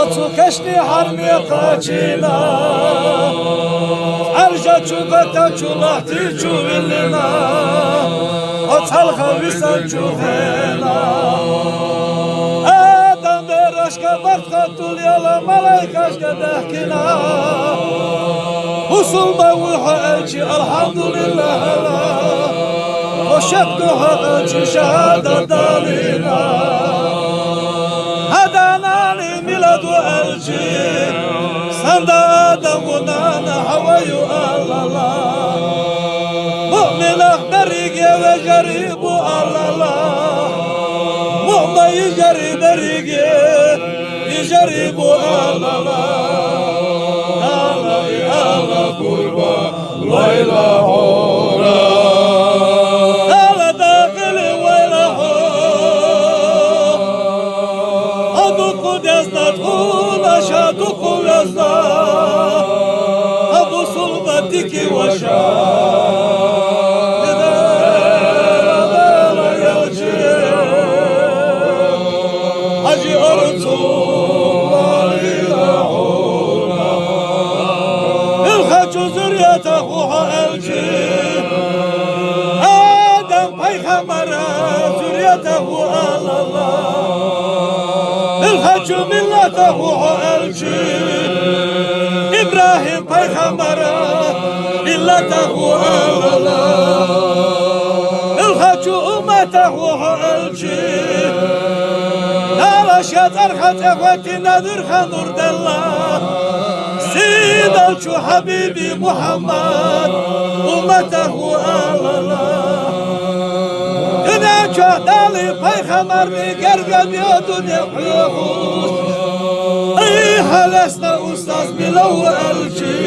tu keşni harmi kaçina Arja çubata çulahti çuvillina O talha visan çuvena Adam der aşka bartka tul yala malaykaşka dehkina Usul bavuha elçi elhamdülillah O şekduha elçi şehadet dalina Hadanani miladu elçi Sanda adamuna havayu Allah Mu'minah berige ve garibu Allah Mu'mayı gari berige Garibu Allah Allah kurba La ilahe Allah dakili ve ilahe Abu kudesnat hula şadu kuvvezna Abu sulbatiki ve şah Hacı Arzu Zürriyetahu elçi Adem peygambere zürriyetahu Allah İlhacu milletehu elçi İbrahim peygambere milletehu Allah İlhacu ümmetehu elçi Nalaşet erhat efeti nedir hanur dellah Sidalçu Habibi Muhammed Ümmetehu Allah Dünya köhdali peygamber mi gergediyor dünya huyuhuz Ey halesne ustaz bilavu elçi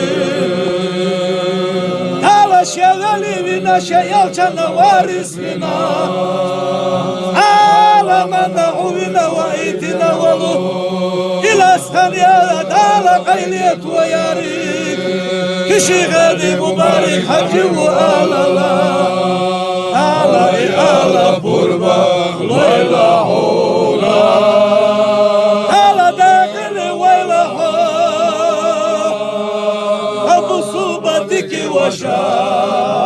Talaş yeveli vina şeyalçana varis vina Alamana uvina ve itina valuh İlaskan ya dala gayliyet ve yarik Kişi gadi mübarek hacı ve alala Alay ala burba la ilahe Ala dakili ve ilahe Abu sulbatiki ve şah